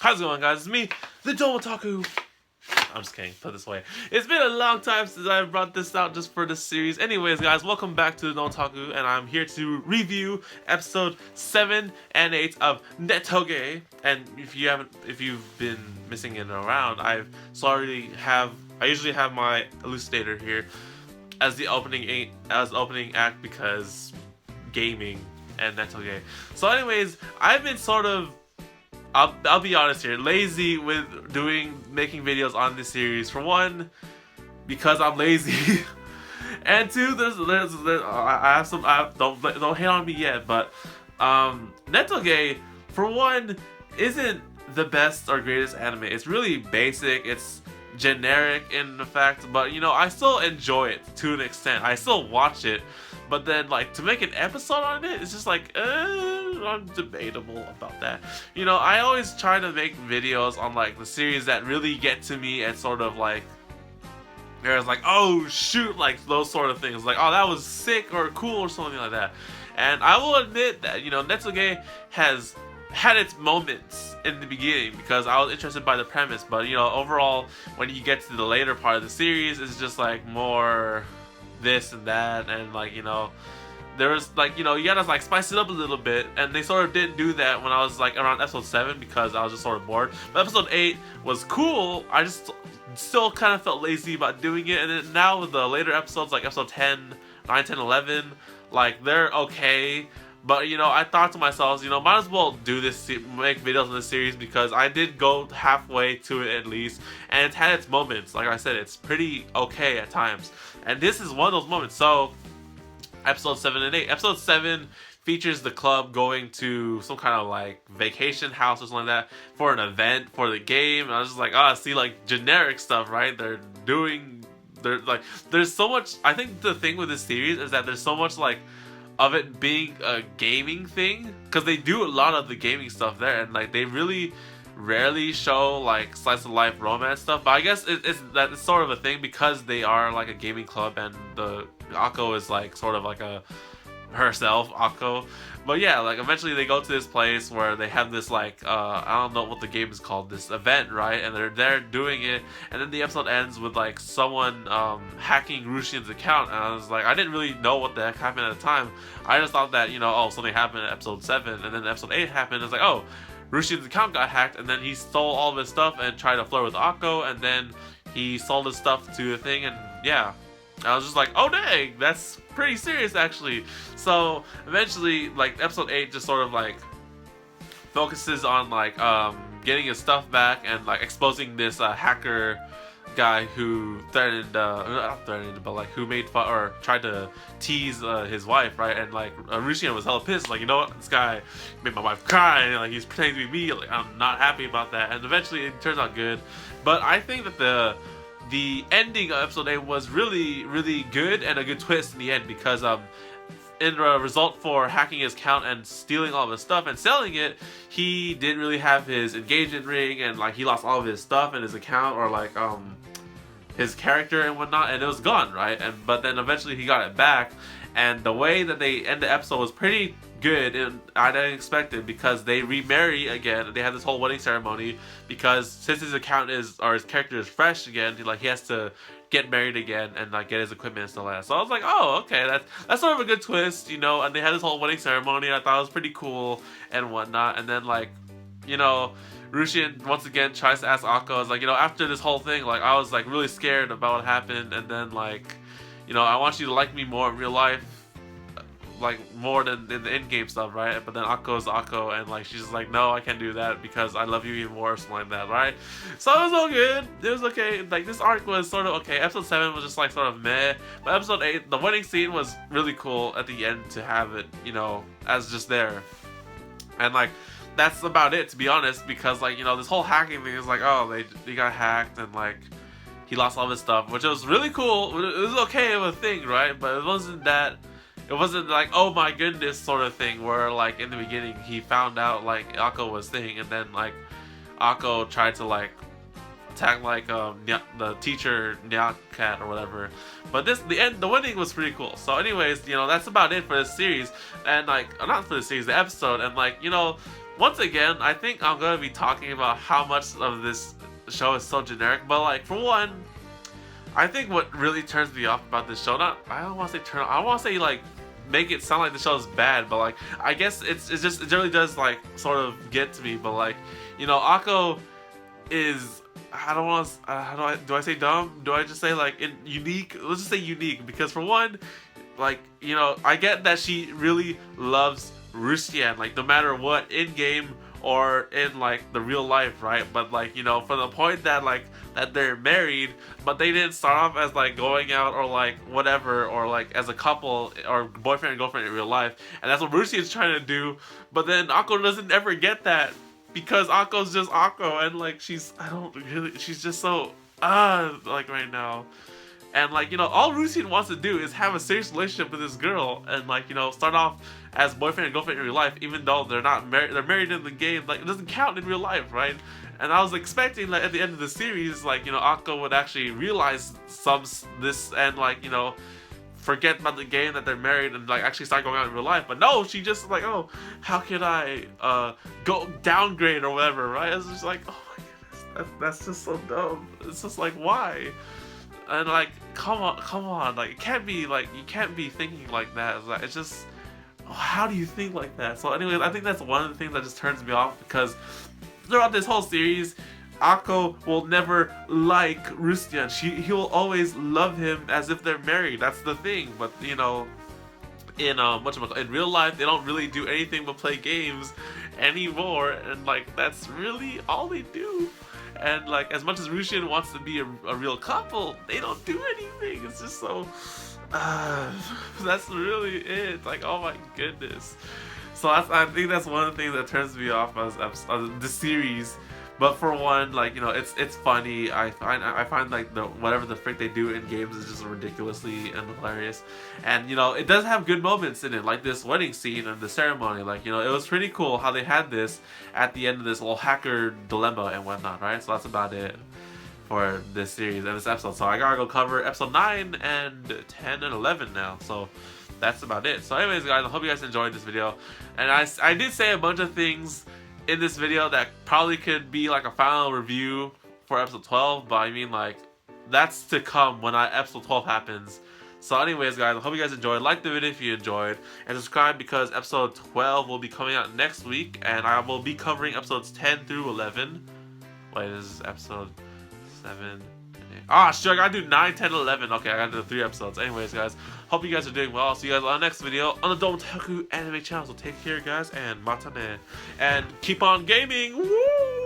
How's it going, guys? It's me, the Otaku. I'm just kidding, put it this way. It's been a long time since I brought this out just for this series. Anyways, guys, welcome back to the Otaku, and I'm here to review episode 7 and 8 of Netoge. And if you've been missing it around, I usually have my elucidator here as the opening act because gaming and Netoge. So anyways, I've been sort of, I'll be honest here, lazy with making videos on this series. For one, because I'm lazy, and two, don't hate on me yet, but Netoge, for one, isn't the best or greatest anime. It's really basic. It's generic in fact, but you know, I still enjoy it to an extent. I still watch it. But then, like, to make an episode on it, it's just like, I'm debatable about that. You know, I always try to make videos on, like, the series that really get to me and sort of, like, there's like, oh, shoot, like, those sort of things. Like, oh, that was sick or cool or something like that. And I will admit that, you know, Netoge has had its moments in the beginning because I was interested by the premise. But, you know, overall, when you get to the later part of the series, it's just, like, more this and that, and like, you know, there was like, you know, you gotta like spice it up a little bit, and they sort of didn't do that when I was like around episode 7 because I was just sort of bored. But episode 8 was cool. I just still kind of felt lazy about doing it, and then now with the later episodes like episode 10, 9, 10, 11, like they're okay. But you know, I thought to myself, you know, might as well do this, make videos on this series, because I did go halfway to it at least, and it's had its moments. Like I said, it's pretty okay at times, and this is one of those moments. So, episode 7 and 8. Episode 7 features the club going to some kind of like vacation house or something like that for an event for the game. And I was just like, I see like generic stuff, right? There's so much. I think the thing with this series is that there's so much like of it being a gaming thing, because they do a lot of the gaming stuff there, and like they really rarely show like slice of life romance stuff. But I guess it's sort of a thing because they are like a gaming club, and the Akko is like sort of like herself Akko. But yeah, like eventually they go to this place where they have this like I don't know what the game is called, this event, right? And they're there doing it, and then the episode ends with like someone hacking Rushian's account. And I was like, I didn't really know what the heck happened at the time. I just thought that, you know, oh, something happened in episode 7, and then episode 8 happened. It's like, oh, Rushian's account got hacked, and then he stole all of his stuff and tried to flirt with Akko, and then he sold his stuff to the thing, and yeah. I was just like, oh dang, that's pretty serious actually. So eventually, like episode 8 just sort of like focuses on like getting his stuff back and like exposing this hacker guy who threatened, not threatened, but like who made fun or tried to tease his wife, right? And like Rushian was hella pissed, like, you know what, this guy made my wife cry, and like he's pretending to be me, like I'm not happy about that. And eventually it turns out good. But I think that the ending of episode 8 was really, really good, and a good twist in the end, because in the result for hacking his account and stealing all of his stuff and selling it, he didn't really have his engagement ring, and like he lost all of his stuff in his account, or like his character and whatnot, and it was gone, right? But then eventually he got it back, and the way that they end the episode was pretty good, and I didn't expect it, because they remarry again. They have this whole wedding ceremony, because since his account is, or his character is fresh again, he has to get married again and like get his equipment and stuff like that. So I was like, oh, okay, that's sort of a good twist, you know. And they had this whole wedding ceremony. I thought it was pretty cool and whatnot. And then like, you know, Rushian once again tries to ask Akko, I was like, you know, after this whole thing, like I was like really scared about what happened, and then like, you know, I want you to like me more in real life, like more than in the in-game stuff, right? But then Akko's Akko, and like she's just like, no, I can't do that because I love you even more, or something like that, right? So it was all good. It was okay. Like this arc was sort of okay. Episode 7 was just like sort of meh, but episode 8, the wedding scene was really cool at the end to have it, you know, as just there. And like that's about it, to be honest, because like, you know, this whole hacking thing is like, oh, they got hacked, and like he lost all his stuff, which was really cool. It was okay of a thing, right? But it wasn't that. It wasn't like, oh my goodness sort of thing, where like in the beginning he found out like Akko was thing, and then like Akko tried to like attack like the teacher Cat or whatever. But the wedding was pretty cool. So anyways, you know, that's about it for this series, and like not for the series, the episode. And like, you know, once again, I think I'm gonna be talking about how much of this show is so generic. But like, for one, I think what really turns me off about this show, not I don't want to say turn, I don't want to say like make it sound like the show is bad, but like I guess it really does like sort of get to me. But like, you know, Akko is, I don't want to, how do I say dumb? Do I just say like unique? Let's just say unique, because for one, like, you know, I get that she really loves Rustian, like no matter what, in game or in like the real life, right? But like, you know, from the point that like that they're married, but they didn't start off as like going out or like whatever, or like as a couple or boyfriend and girlfriend in real life, and that's what Rustian's trying to do. But then Akko doesn't ever get that, because Akko's just Akko, and like she's just so like right now. And like, you know, all Rusian wants to do is have a serious relationship with this girl, and like, you know, start off as boyfriend and girlfriend in real life, even though they're not married. They're married in the game. Like, it doesn't count in real life, right? And I was expecting that at the end of the series, like, you know, Akko would actually realize this and like, you know, forget about the game that they're married and like actually start going out in real life. But no, she just like, oh, how can I go downgrade or whatever, right? It's just like, oh my goodness, that's just so dumb. It's just like, why? And like, come on, like, it can't be like, you can't be thinking like that. It's just, how do you think like that? So anyways, I think that's one of the things that just turns me off, because throughout this whole series, Akko will never like Rustian. He'll always love him as if they're married. That's the thing. But you know, in in real life, they don't really do anything but play games anymore, and like that's really all they do. And like, as much as Rustian wants to be a real couple, they don't do anything. It's just so that's really it. Like, oh my goodness. So I think that's one of the things that turns me off as the series. But for one, like, you know, it's funny. I find like whatever the frick they do in games is just ridiculously and hilarious. And you know, it does have good moments in it, like this wedding scene and the ceremony. Like, you know, it was pretty cool how they had this at the end of this little hacker dilemma and whatnot, right? So that's about it for this series and this episode. So I gotta go cover episode 9 and 10 and 11 now. So that's about it. So anyways, guys, I hope you guys enjoyed this video. And I did say a bunch of things in this video that probably could be like a final review for episode 12, but I mean, like, that's to come when episode 12 happens. So anyways, guys, I hope you guys enjoyed. Like the video if you enjoyed, and subscribe, because episode 12 will be coming out next week, and I will be covering episodes 10 through 11. Wait, this is episode 7. Ah, sure, I gotta do 9, 10, 11. Okay, I gotta do 3 episodes. Anyways, guys, hope you guys are doing well. I'll see you guys on the next video on the Domotaku Anime channel. So take care, guys, and matane. And keep on gaming! Woo!